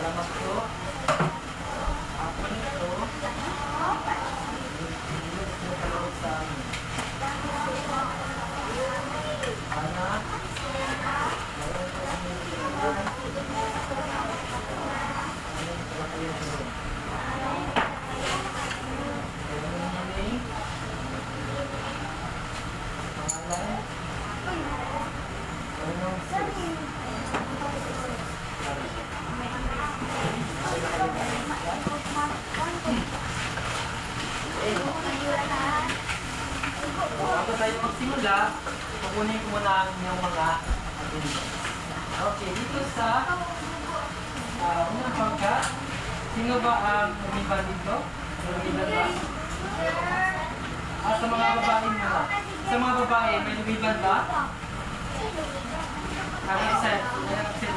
Salamat po. Ako nito. Ilot mo kalawag sa amin. Anak. Mayroon po kami bibigyan. Ayan, pala kayo doon. Bago tayo magsimula, kukunin ko muna ang inyong mga attendance. Okay, dito sa unang pangka, sino ba ang lumiban dito? Lumiban ba? Sa mga babae muna. Sa mga babae, may lumiban ba? May absent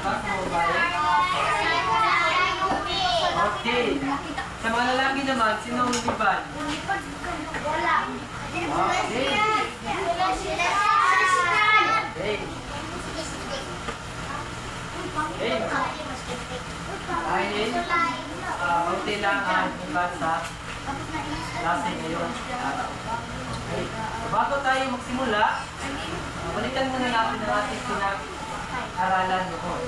ba sa mga babae? Okay. Sa mga lalaki naman, sino ang lumiban? Okay. Okay. Dahil, konti lang ang iba sa klase ngayon. Okay. Bago tayo magsimula, balikan muna natin ang ating pinag-aralan noon.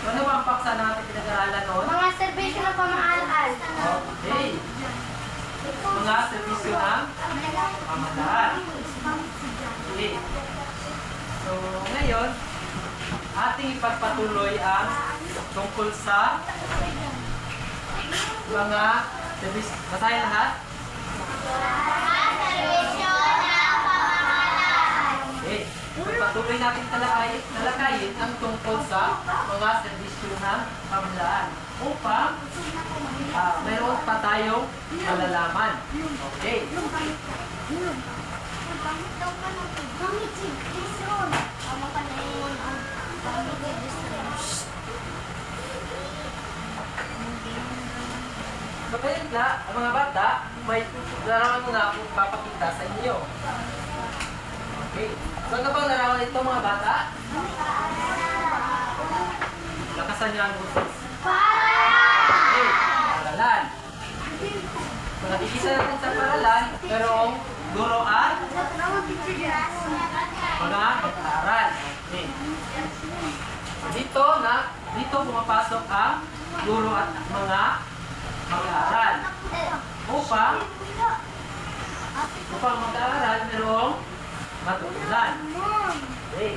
Ano ba ang paksa na ating pinag-aralan noon? Mga serbisyo ng pamahalaan. Okay. Mga serbisyo ng pamahalaan. Okay. So, ngayon, ating ipagpatuloy ang tungkol sa mga serbisyo. Basahin lahat? Serbisyo ng pamahalaan. Okay. Patuloy natin talakayin ang tungkol sa mga serbisyo ng pamahalaan upang mayroon pa tayong malalaman. Okay. So, kaya na, ang mga bata, may larawan mo na akong papakita sa inyo. Okay. So, ano bang larawan ito mga bata? Lakasan niyo ang boses. Okay. Paralan. So, nakikita natin sa paralan, merong guro at mga mag-aaral. Okay. So, dito pumapasok ang guro at mga mag-aaral. Upang mag-aaral, merong matutunan. Okay.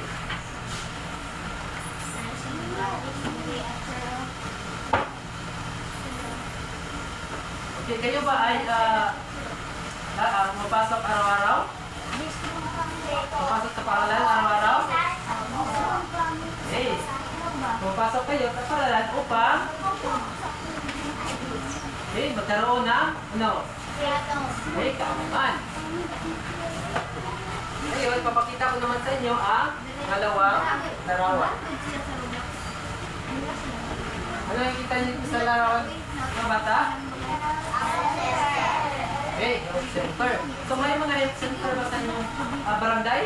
Okay, kayo ba ay mapasok araw-araw? Mapasok sa paralan araw-araw? Okay. Mapasok kayo sa paralan upang magkaroon ng ano? Kaalaman. Ngayon, papakita ko naman sa inyo ang dalawang larawan. Ano nakikita niyo sa larawan ng bata? Okay, health center. So may mga health center ba sa inyong barangay?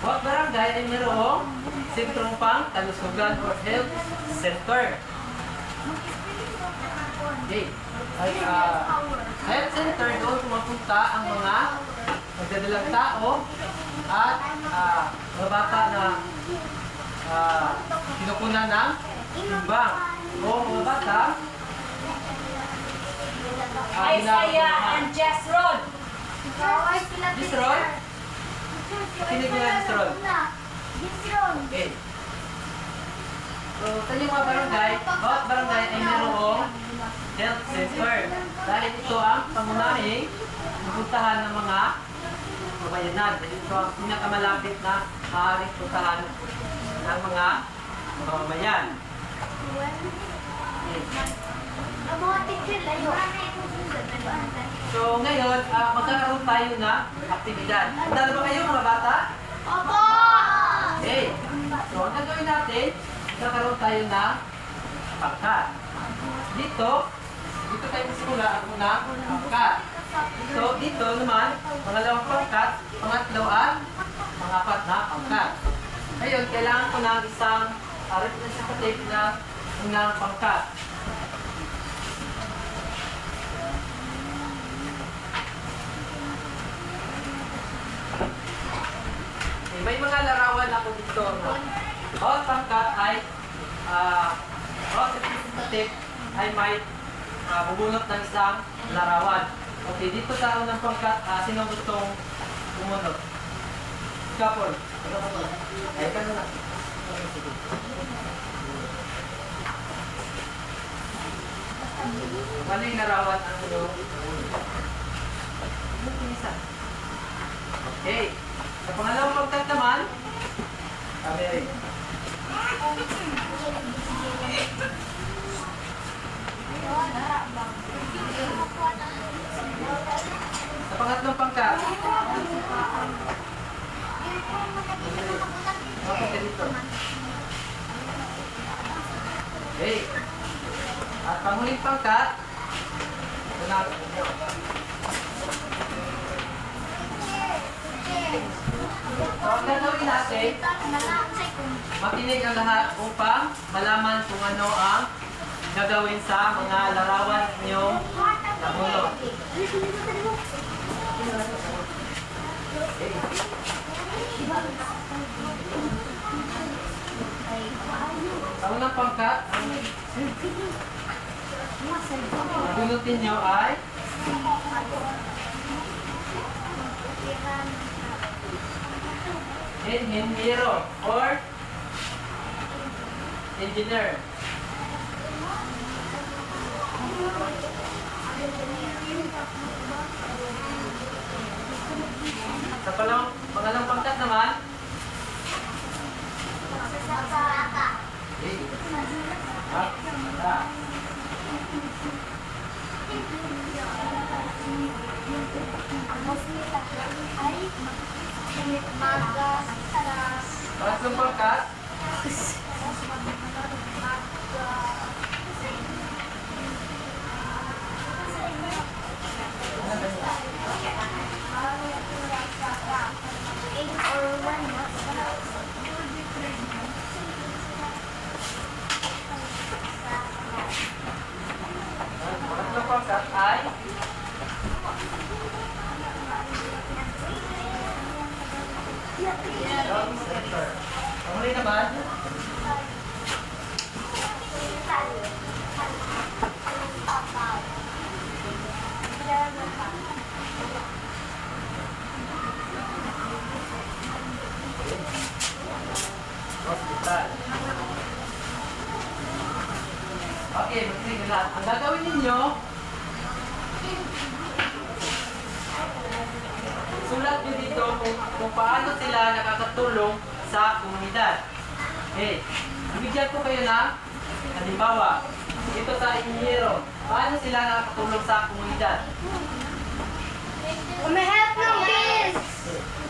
Bawat barangay ay mayroong sentrong pang kalusugan or health center. Okay. Health center, doon pumapunta ang mga magdadalang tao at mga bata na kinukunan ng timbang. O mga bata Isaiah and Jezreel. Jezreel? Kinig mo na Jezreel. Okay. So, sa inyong mga barangay, bawat barangay ay mayroong health center. Dahil ito ang pangunahing pupuntahan ng mga pamayanan. Dahil ito ang pinakamalapit na maaaring puntahan ng mga mamamayan. So, ngayon, magkakaroon tayo na aktibidad. Handa na ba kayo mga bata? Opo! Okay. So, ang gagawin natin, magkakaroon tayo na pangkat. Dito tayo magsimula ang unang pangkat. So, dito naman, pangalawang pangkat, pangatlo at pangapat na pangkat. Ngayon, kailangan ko ng isang representative na unang pangkat. Okay, may mga larawan ako dito. No? Bawat pangkat ay bawat representative ay may bubunot ng isang larawan. Okay, dito sa unang pangkat, sino gustong bumunot? Kapol. Ay, ka na. Ano yung larawan ang ulo? Okay. Sa pangalawang pagkat naman, sabi rin. Sa pangatlong pangkat, okay ka dito. Okay. At panghuling pangkat, ito na. So, ang gagawin natin, makinig ang lahat upang malaman kung ano ang gagawin sa mga larawan ninyong nabunot. Sa unang pangkat, ang bunutin nyo ay engineer or engineer. Sa pangalawang pangkat naman, pangatlong pangkat, pangatlong pangkat ay panguli naman, hospital. Okay, magsinig lahat. Ang gagawin ninyo, sulat nyo dito kung paano sila nakakatulong sa komunidad. Okay, bibigyan ko kayo ng halimbawa. Dito sa inhinyero, paano sila nakakatulong sa komunidad? Umihelp ng bills!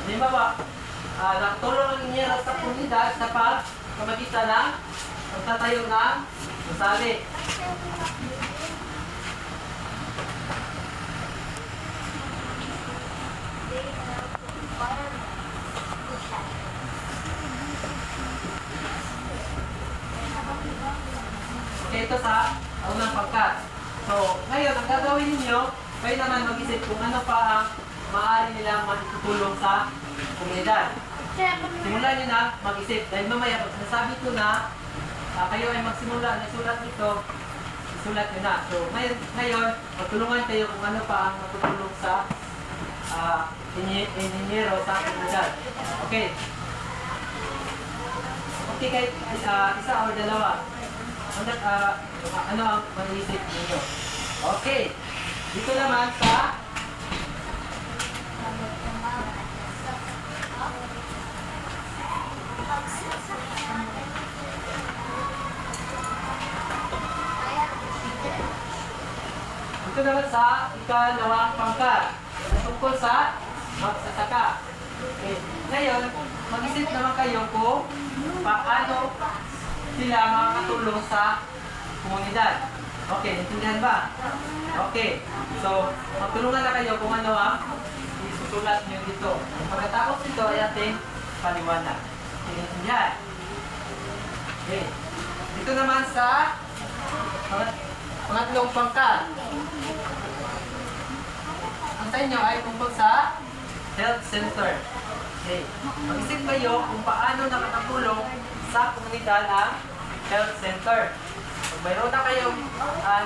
Halimbawa, nakatulong ang inhinyero sa komunidad sa pamagitan ng pagtatayo ng gusali. Okay, ito sa unang pangkat. So, ngayon, ang gagawin ninyo, kayo naman mag-isip kung ano pa ang maaari nilang matutulong sa komunidad. Simulan nyo na mag-isip. Dahil mamaya, pag nasabi ko na kayo ay magsimula na isulat ito, isulat nyo na. So, ngayon, magtulungan kayo kung ano pa ang matutulong sa inhinyero sa komunidad. Okay. Okay, kahit isa o dalawa. Ano ang mag-iisip ninyo? Okay. Dito naman sa ikalawang pangkat. Tungkol sa magsasaka. Okay. Ngayon, mag-isip naman kayo kung paano sila makakatulong sa komunidad. Okay, naintindihan ba? Okay. So, magtulungan na kayo kung ano ang isusulat nyo dito. Pagkatapos ito ay ating paliwanag. Naintindihan? naman sa pangatlong pangkat. Ang sa inyo ay tungkol sa health center. Okay. Mag-isip kayo kung paano nakakatulong sa komunidad ang health center. Kung mayroon na kayong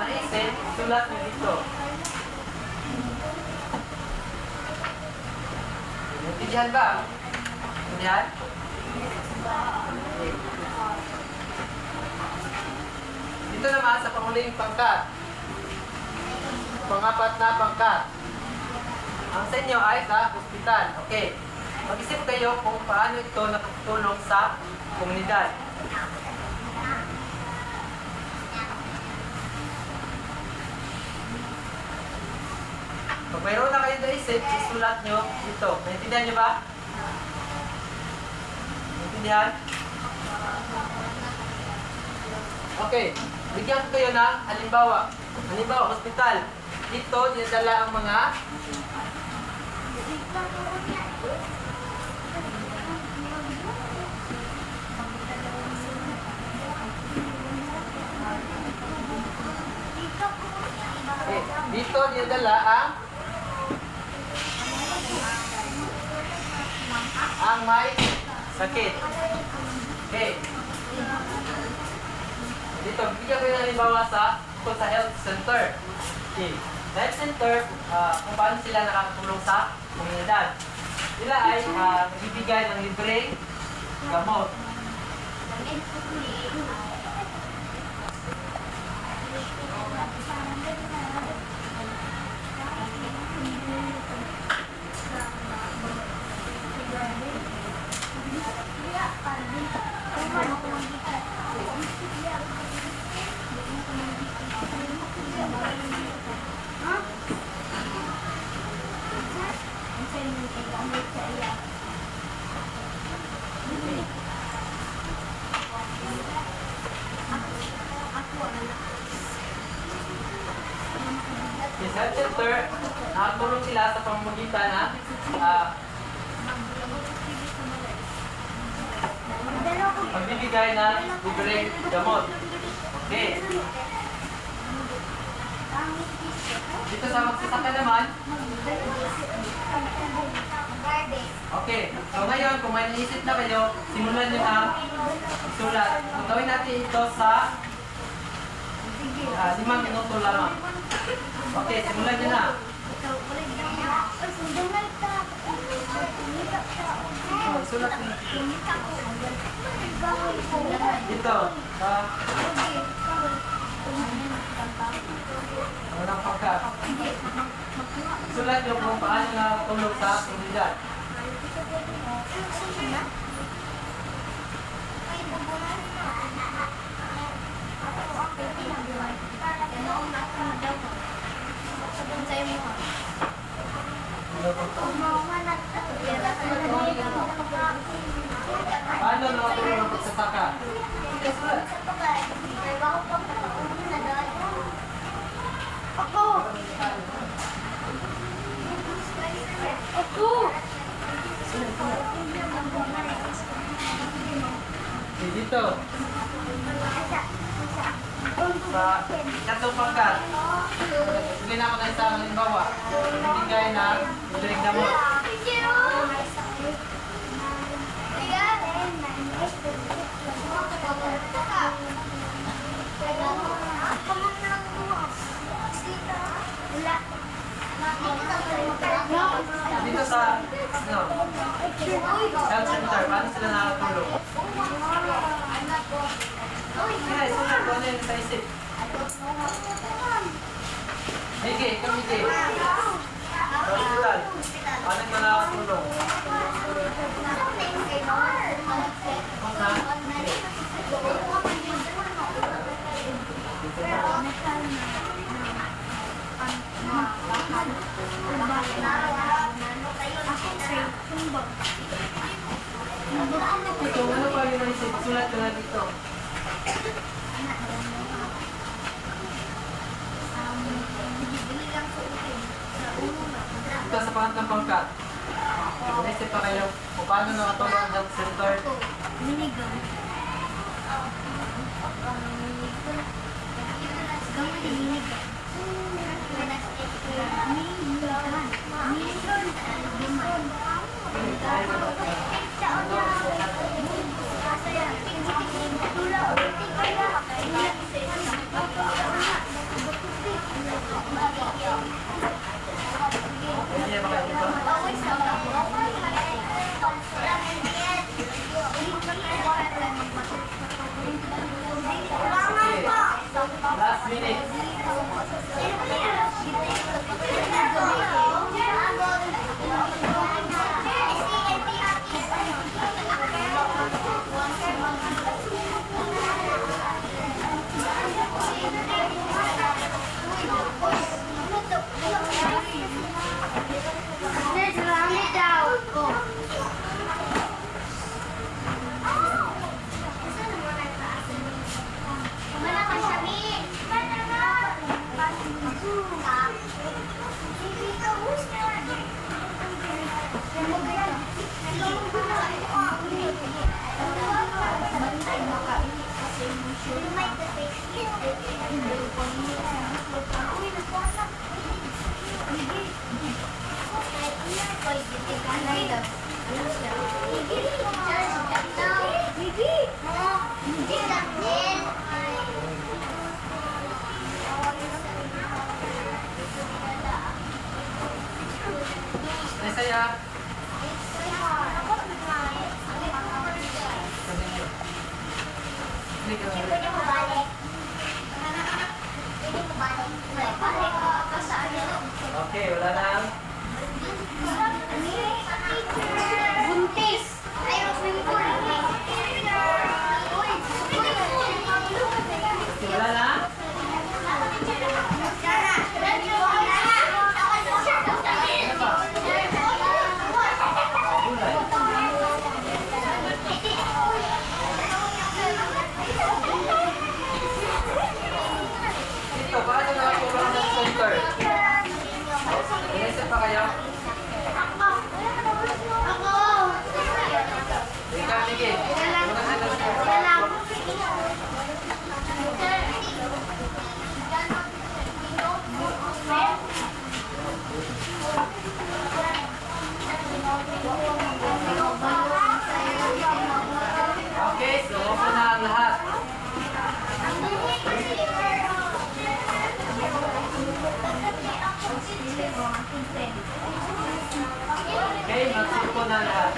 naisip, sulat nyo dito. Naintindihan ba? Naintindihan? Okay. Dito naman sa panguling pangkat. Pangapat na pangkat. Ang sa inyo ay sa hospital. Okay. Mag-isip kayo kung paano ito nakatulong sa komunidad. Pag mayroon na kayo naisip, isulat nyo dito. Naintindihan nyo ba? Naintindihan? Okay. Bigyan ko kayo ng halimbawa. Halimbawa, hospital. Dito, dinadala ang mga dito dinadala ang may sakit. Okay. Dito, bigyan ko yung halimbawa sa health center. Okay. Health center, kung paano sila nakakatulong sa komunidad. Sila ay nagbibigay ng libreng gamot. Yes, health center, nakatulong sila sa pamamagitan ng pagbibigay ng libreng gamot. Okay. Dito sa magsasaka naman. Okay. So ngayon, kung may naisip na kayo, simulan nyo ang sulat. So, gawin natin ito sa 5 minuto lamang. Okay, simulan nyo na. Sulat nyo. Dito. Walang pagkat. Sulat nyo kung paano nakatulong sa komunidad. Paano nakatulong ang pagsasaka? Sulat. Okay, dito. Sa katlong pangkat. Bigyan na ako ng isang halimbawa. Bigay ng libreng gamot. Dito sa health center, paano sila nakatulong? Kaya, sulat ko ano yung sa isip. Hige, ikaw hige. Sa hospital, paano ka nakatulong? Ito, ano pa yung naisip? Sulat ka na dito. Ito sa pangatlong pangkat. Naisip pa kayo kung paano nakatulong ang health center. Hindi na ba kayo dito? Okay. Last minute. Let's round it out. Go. Malakas siya, Mi. Ay, saya. Hindi ka. Okay, wala na. Buntis. Wala na? Gulay. Dito, paano nakakuha ng center? Inisip pa kayo? Ika, sige. Una sila. Okay, so opo na ang lahat. Okay, magsipo na lahat.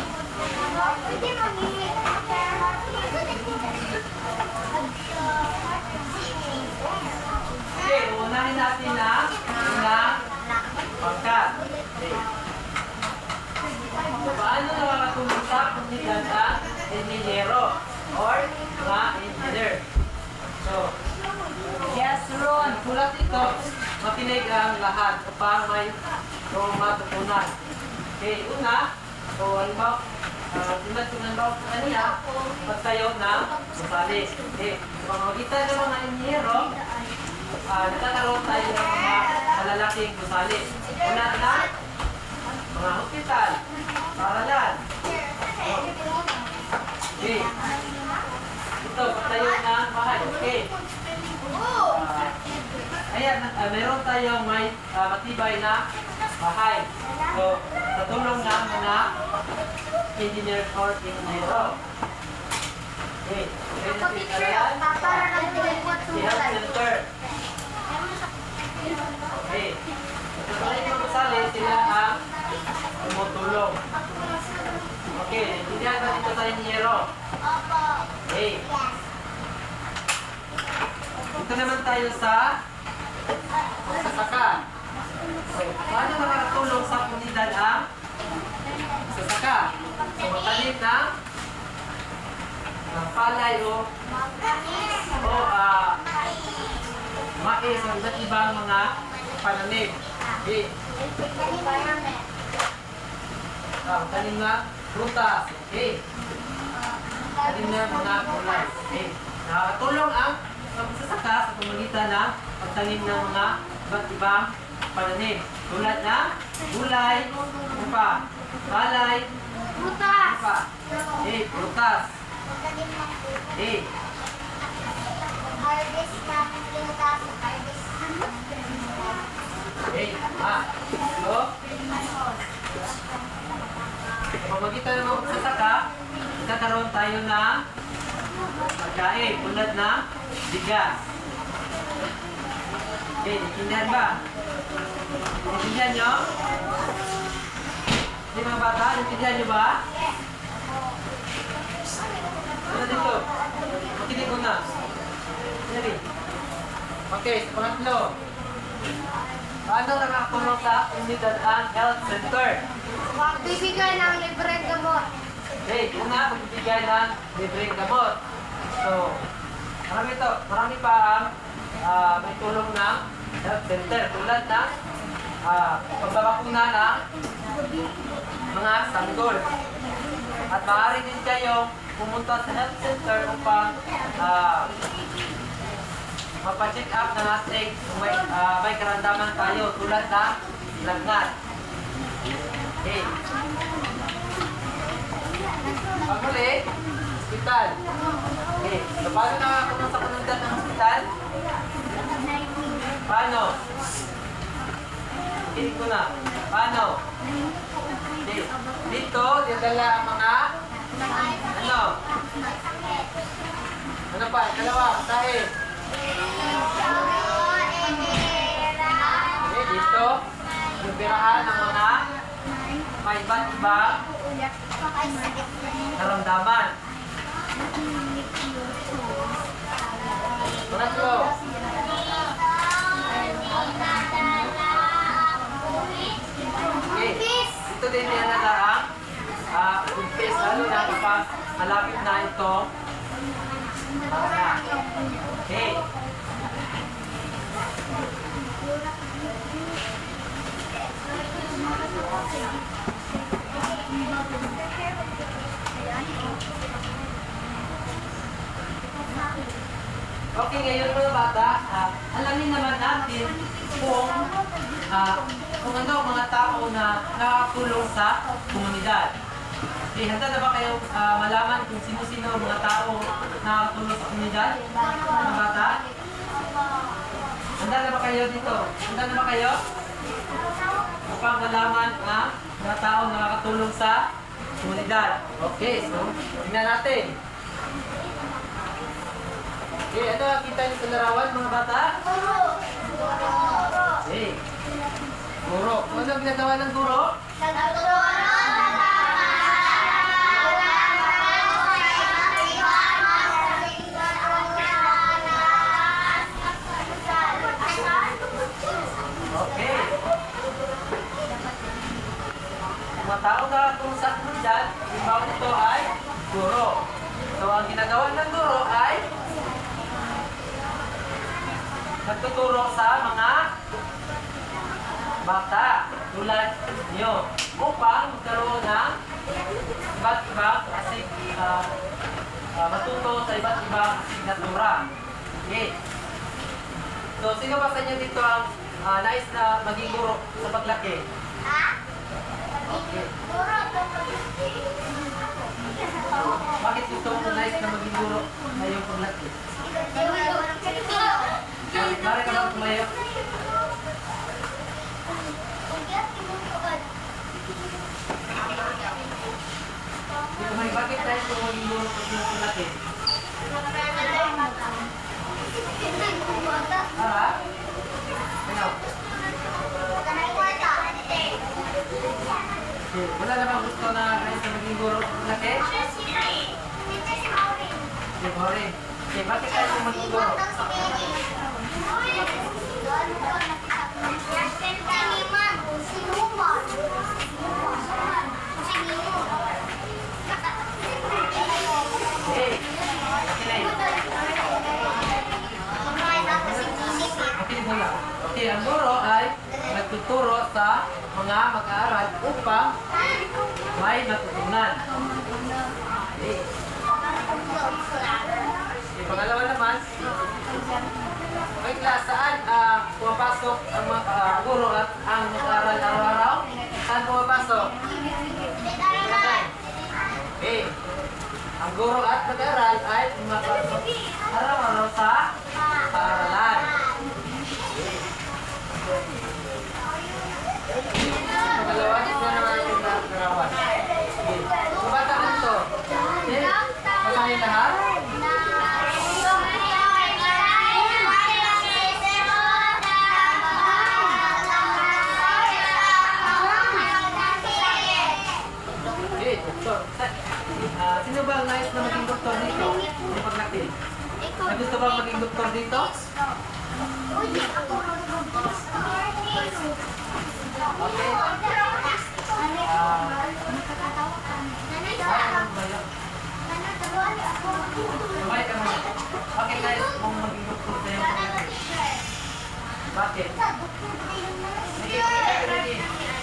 Okay, unahin natin na unang pangkat. Okay. Paano nakakatulong sa komunidad ang engineero or mga engineer? So, Yes, Ron. sulat ito, makinig ang lahat upang may matutunan. Okay, una, so halimbawa, tulad ko ng bawat kanina, pagtayo ng gusali. Okay, sa pamamagitan ng mga engineero, nagkakaroon tayo ng mga malalaking gusali. Una na, mga hospital, paaralan. Okay, ito, pagtayo ng bahay. Okay. Ayan, meron tayong may matibay na bahay. So, sa tulong ng mga engineer or engineero. Okay, ayan, si health center. Okay, ito na yung magkasali, sila ang tumutulong. Okay, intindihan ba dito sa engineero? Okay. Ito naman tayo sa sasaka. So, paano nakakatulong sa komunidad ang sasaka? So, matalim ng palay o mais o iba't ibang mga pananim. Okay. Tanim na prutas. Okay. Tanim na mga gulay. Okay. Nakakatulong ang pagsasaka sa komunidad na pagtanim ng mga iba't ibang pananim. Tulad ng gulay, ano pa? Palay, ano pa? Okay, prutas. Okay. So, pamagitan ng mga pagsasaka, magkakaroon tayo ng pagkain, tulad ng bigas. Okay, naintindihan ba? Naintindihan nyo? Hindi mga bata, naintindihan nyo ba? Ano dito? Makinig ko na. Sinabi. Okay, sa pangatlo. Paano nakakatulong sa komunidad ang health center? Magbibigay ng libreng gamot. Okay, una, magbibigay ng libreng gamot. So, marami pa ang may tulong ng health center. Tulad ng pagbabakuna ng mga sanggol. At maaari din kayong pumunta sa health center upang mapacheck up ng ating kung may karamdaman tayo tulad ng lagnat. Okay. Pagmuli, hospital. Okay. So, paano nakakapunong sa komunidad ng hospital? Paano? Kinig ko na. Paano? Okay. Dito, dinadala ang mga ano? Ano pa? Dalawa, tayo. Okay, dito, yung pirahan ng mga may iba't ibang naramdaman. Pangatlo. Okay, dito din dinadala ang umpis, lalo na kapag malapit na itong okay. Okay, ngayon mga bata, alamin naman natin kung ano ang mga tao na nakakatulong sa komunidad. Okay, handa na ba kayo malaman kung sino-sino ang mga tao na nakakatulong sa komunidad? Mga bata? Handa na ba kayo dito? Handa na ba kayo? Upang malaman ang mga tao na nakakatulong sa komunidad. Okay, so tingnan natin. Okay, ano ang kita niyo sa larawan mga bata? Okay. Guro. Ano ang ginagawa ng guro? Okay. Mga tao na kung sa komunidad, yung bawat ito ay guro. So, ang ginagawa ng guro ay nagtuturo sa mga bata tulad niyo upang magkaroon ng iba't ibang matuto sa iba't ibang asignatura. Okay. So, sino ba sa inyo dito ang nais na maging guro sa paglaki? Okay. Bakit gusto mo nais na maging guro sa iyong paglaki? Mari ka bang tumayo? Dito may bakit tayo kung maging guro sa iyong paglaki? Para? Ano? Wala namang gusto na nais na maging guro sa paglaki? Okay, okay, bakit tayo kung maging guro? Okay, ang guro ay nagtuturo sa mga mag-aaral upang may matutunan. Okay. Okay, pangalawa naman, may class saan pumapasok ang mga guro at ang mag-aaral araw-araw? Saan pumapasok? Okay. Ang guro at mag-aaral ay pumapasok araw-araw sa paaralan. gusto bang maging doktor dito? Okay. Kumain ka muna. Bakit tayo mong maging doktor sa iyong pamilya? Bakit? Sige, sige,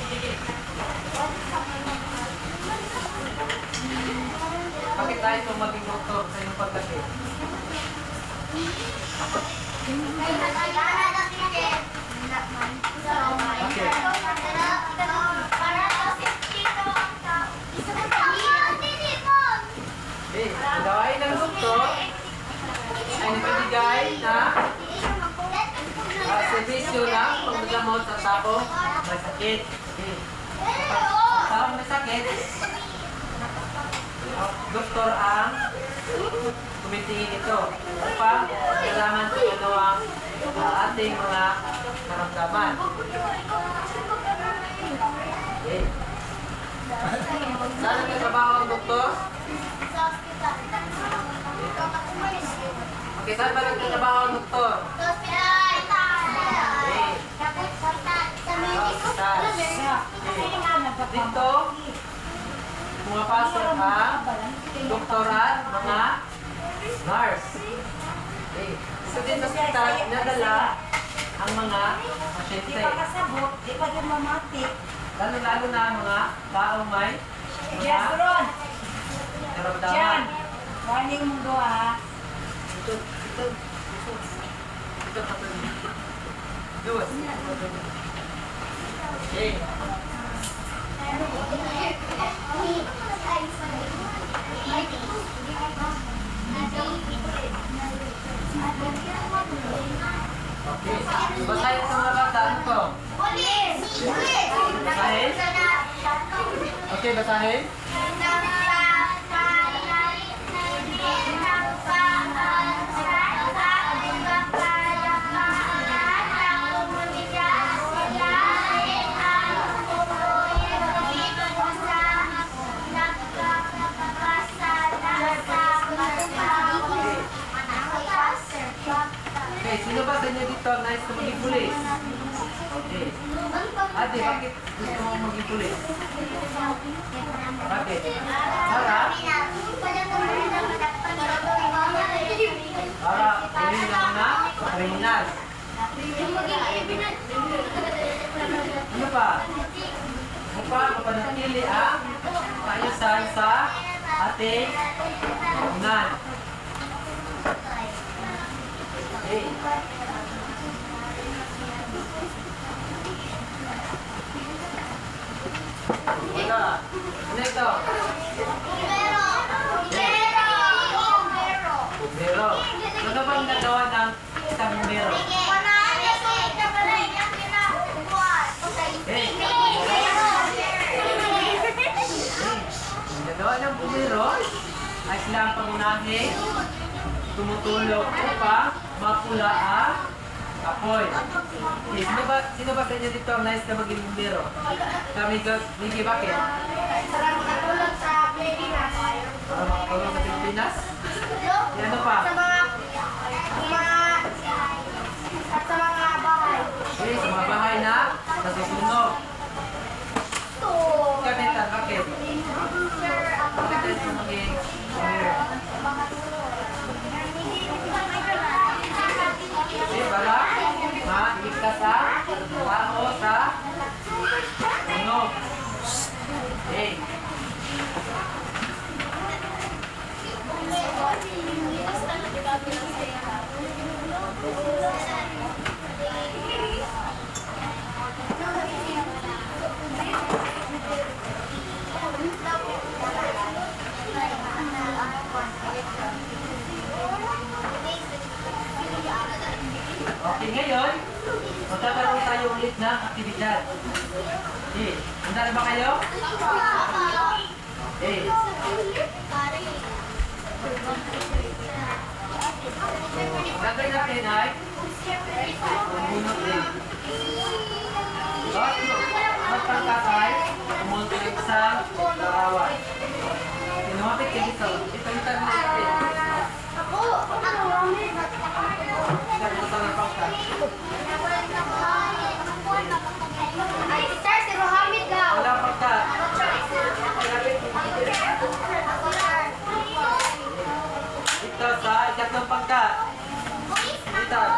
sige. Bakit tayo mong maging doktor sa iyong pagkakit? Ang gawain ng doktor ay nagbibigay na servisyo ng paggagamot sa tao may sakit. Tao may sakit, doktor ang kumitingin ito upang kailangan kung ano ang ating mga karamdaman. Okay. Saan ang trabaho ang doktor? Okay, saan ba nagtatrabaho ang doktor? Dito, pumapasok ang doktor at mga nurse. Okay. So din sa hospital, nadala ang mga pasyente. Di pa kasabot, di pa din mamatik. Lalo-lalo na ang mga taong may Yes, Ron. karamdaman. Jan. Warning mo do ha. Ito. Dos. Okay. Okay. Basahin sa mga bata. Ano to? Basahin? Okay, basahin. Okay, sino ba sa inyo dito ang nais na maging pulis? Okay. Ate, bakit gusto mo maging pulis? Bakit? Para? Para piliin ng mga kriminal. Ano pa? Upang mapanatili ang kaayusan sa ating komunal. Okay. Wala. Ano ito? Bumbero. Ano bang nagawa ng isang bumbero? Hey. Ang nagawa ng bumbero ay sila ang pangunahing tumutulong upang mapula ang apoy. Okay, sino ba sa inyo dito ang nais na maging bumbero? Miki, bakit? Para makatulong sa Pilipinas. Para makatulong sa Pilipinas? Ano pa? Sa mga bahay. Okay, sa mga bahay na nasusunog. Kamitan, bakit? Bakit tayo sa maging bumbero? Okay, para maligtas ang tao sa sunog. Okay. Okay, ngayon, magkakaroon tayo ulit ng aktibidad. Okay, handa na ba kayo? Okay. Gagawin natin ay pumunot din. Magpagkakay, pumunot din sa larawan. Lumapit kayo sa ito yung tanong natin. Ako, Walang pangkat. Ethan.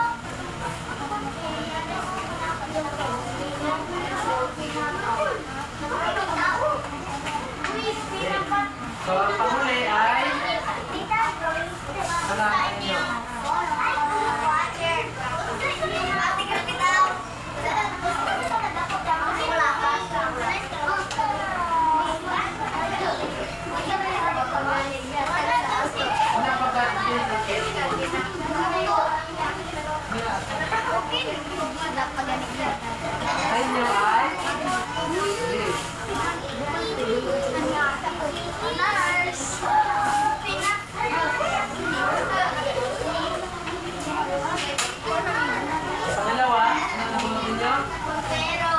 So, ang panghuli ay salamat ninyo. Unang pangkat. Sa inyo ay pangalawa, ano nabulong ninyo? Pero.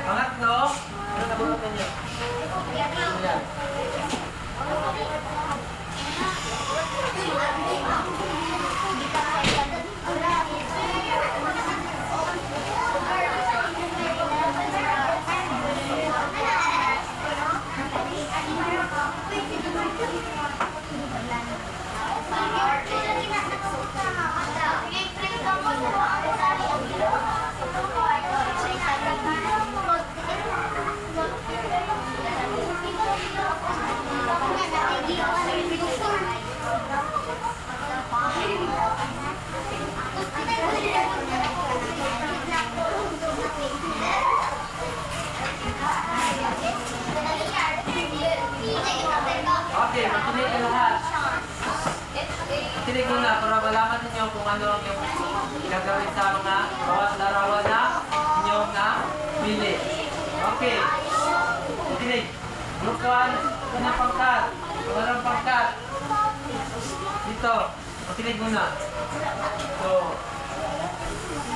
Pangatlo, ano nabulong ninyo? Ayan. Okay, makinig ka lahat. Kinig muna para malaman ninyo kung ano ang yung gagawin sa mga bawat larawan na inyong na pili. Okay. Kinig. Group 1, unang pangkat. Walang pangkat. Dito. Makinig muna. So,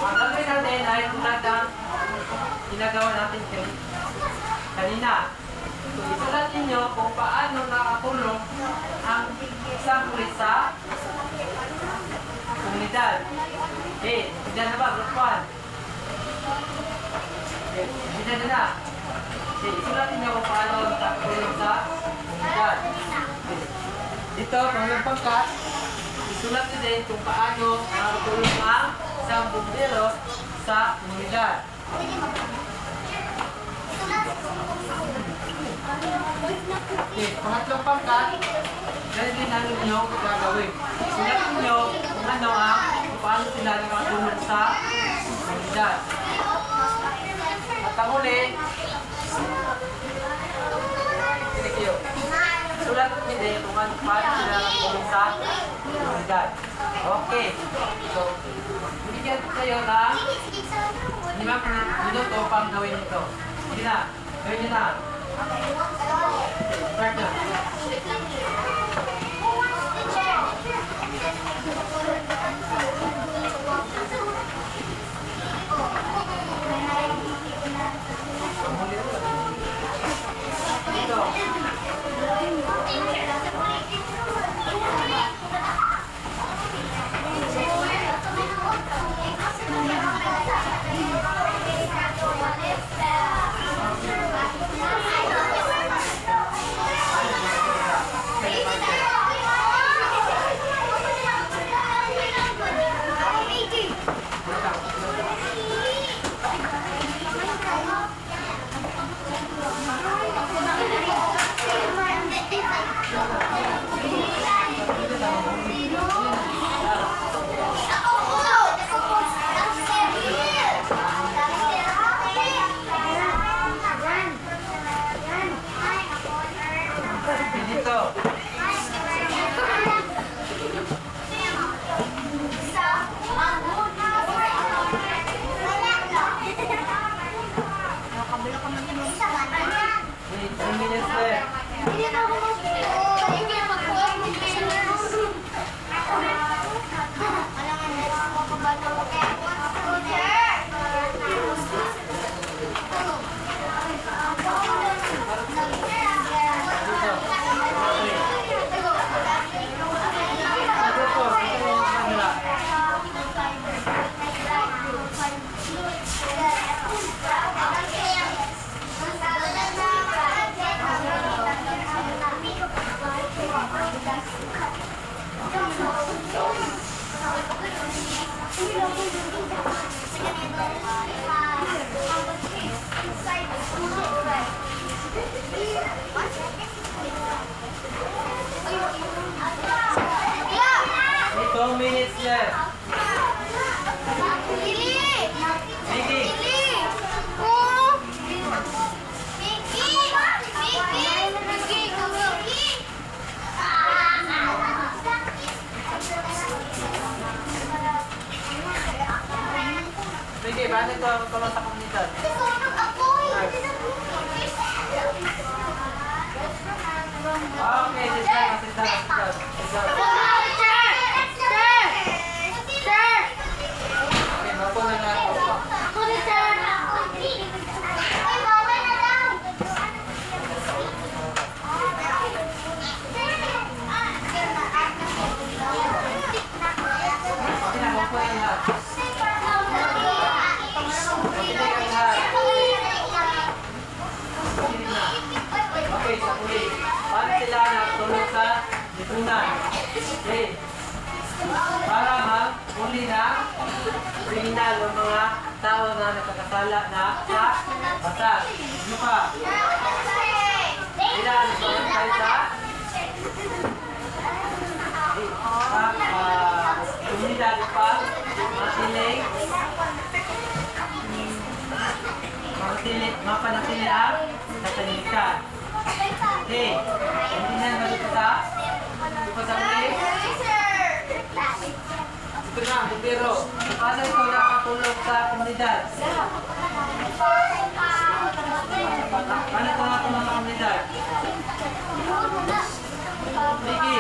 ang gagawin natin ay tulad ng ginagawa natin kanina. So, isulat ninyo kung paano nakatulong ang isang pulis sa komunidad. Okay, hindi na ba? Group 1. Okay, hindi na. Okay, isulat ninyo kung paano nakatulong sa komunidad. Okay. Dito, panglang pangkat, isulat nyo din kung paano nakatulong ang isang bumbero sa komunidad. Okay, pangatlong pangkat, ganun din ang inyong gagawin. Sulat ninyo kung ano kung paano sila nakatulong sa komunidad. At ang huli, sulat ninyo din kung paano sila nakatulong sa komunidad. Okay, so, bigyan kayo ng 5 minuto pang gawin ito. Sige na, gawin nyo na. Start na. ito ang tulong sa komunidad? Okay, sit down, sit down, sit down. Sit down. Okay, maupo na lahat. Maupo. Okay na, maupo na lahat. Okay, sa uli. Paano sila natulong sa lipunan? Okay. Para mag-uli na kriminal o mga tao na nakakasala na sa batas. Ano pa? Sila nagbabantay sa komunidad upang mapanatili ang katahimikan. Okay. Hindi na ba dito sa? Dito sa uli? Ito na, bumbero. Paano ito nakatulong sa komunidad? Paano ito nakatulong sa komunidad? Vicky.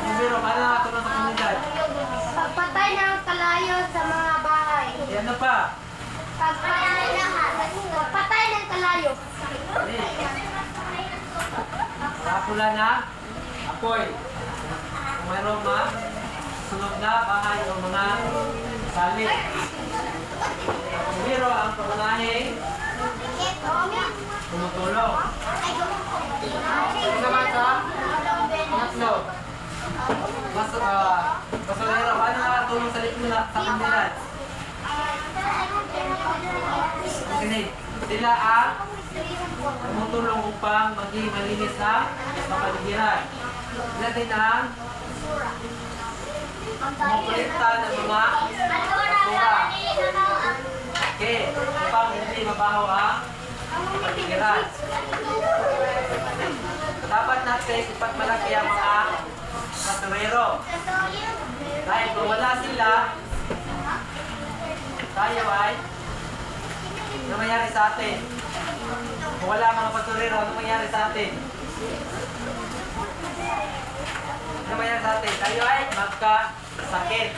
Bumbero, paano nakatulong sa komunidad? Pagpatay ng kalayo sa mga bahay. Ano pa? Pagpatay ng kalayo. Kapula na apoy. Kung mayroong sunog na bahay o mga salit. Pero ang pangunahing tumutulong. Ito naman sa pangatlo. Basolero, paano nakatulong sa lipunan sa komunidad? Okay, sila ang tumutulong upang maging malinis ang kapaligiran. Sila din ang kumukulikta ng mga basura. Okay, upang hindi mabaho ang kapaligiran. Dapat natin ipagmalaki ang mga basurero. Dahil kung wala sila, tayo ay ano mangyari sa atin? Kung wala mga basurero, ano mangyari sa atin? Ano mangyari sa atin? Tayo ay magkasakit.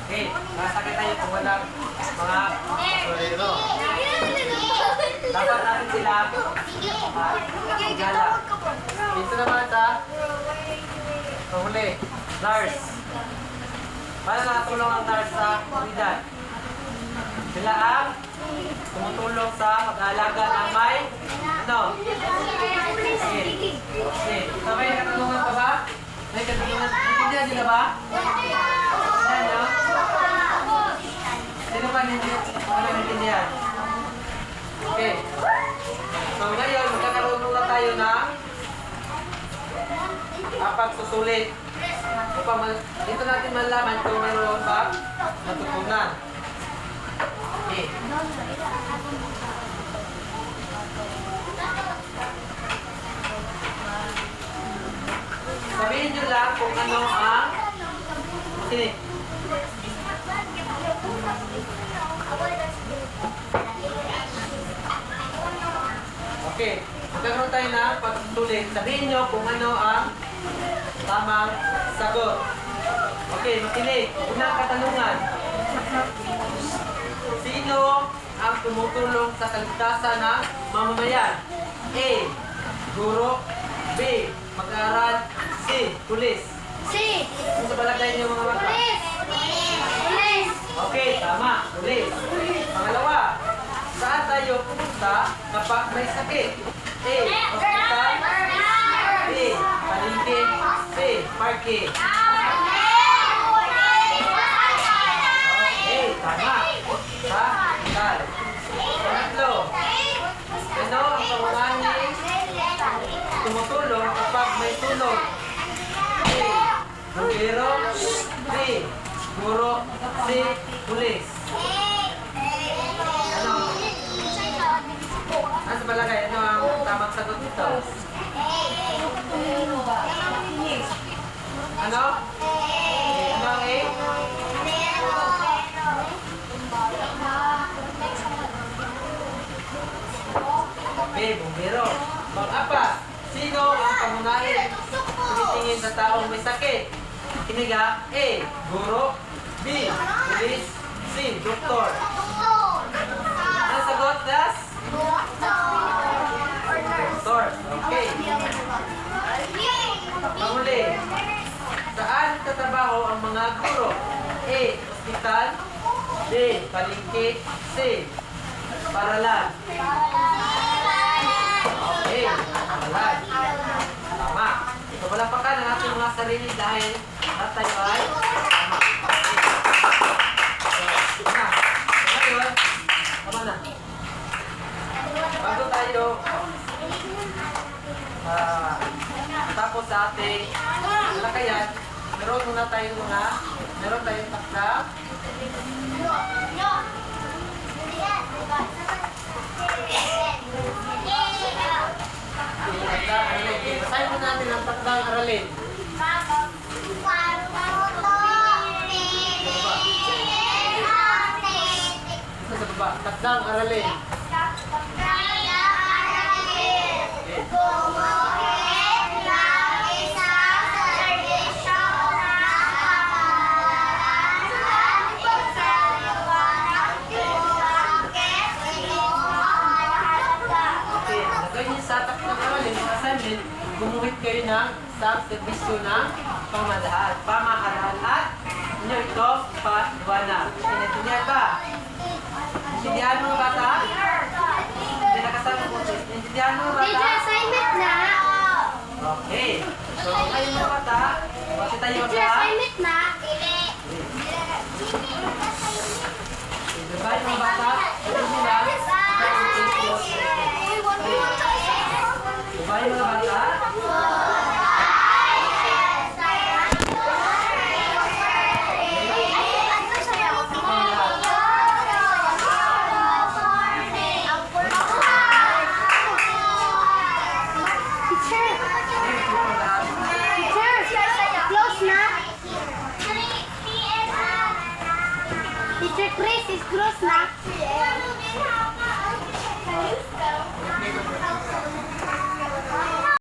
Okay, makasakit tayo kung wala mga basurero. Dapat natin sila igala. Dito naman sa huli, nurse. Paano nakatulong ang nurse sa komunidad? Sila ang tumutulong sa pag-aalaga ng may ano? Okay. So may katulungan pa ba? May katulungan? Naintindihan nila ba? Yan, no? Sino pa naintindihan? Okay. So ngayon, magkakaroon muna tayo ng pagsusulit. Dito natin malaman kung mayroon ba natutunan. Okay. Sabihin nyo lang kung ano ang okay. Okay. Magkakaroon tayo ng pagsusulit. Sabihin nyo kung ano ang tamang sagot. Okay, makinig. Unang katanungan. Sino ang tumutulong sa kaligtasan ng mamamayan? A. Guro. B. Mag-aaral. C. Pulis. Si! Kung sa palagay niyo mga bata? Pulis! Pulis! Okay, tama. Pulis. Pangalawa. Saan tayo pupunta kapag may sakit? A. Hospital. B. Palengke. C. Parke. Okay, tama. Sa hospital. Pangatlo. Ano ang pangunahing tumutulong kapag may sunog? A. Bumbero. B. Guro. C. Pulis. Ano? Ano sa palagay? Ano ang tamang sagot dito? Ano? Ano ang A? B. Bumbero. Pang-apat, sino ang pangunahing tumitingin sa taong may sakit? Kinig ha. A. Guro. B. Pulis. C. Doktor. Ano sagot, Das? Doktor. Okay. Panghuli. Saan tatrabaho ang mga guro? A. Hospital. B. Palengke. C. Paralan. Okay. Paralan. Tama. So, palapakan ang ating mga sarili dahil lahat tayo ay tama. So, na. So, ngayon, tama na. Bago tayo tapos sa ating lakayan, meron tayong takda. Basahin mo natin ang takdang aralin. Ito sa baba, takdang aralin. Okay, lagay niyo sa takdang aralin, yung assignment, gumuhit kayo ng serbisyo ng pamahalaan at inyo ito paliwanag. Intindihan ba? Intindihan mo bata? Hindi nakasama po. Intindihan mo bata? Teacher, assignment na. Okay. So, ngayon mga bata, kasi tayo Teacher, ba? assignment na. Diba yung mga bata? Ito nila. Diba yung mga bata? Close na. Teacher Chris is close na.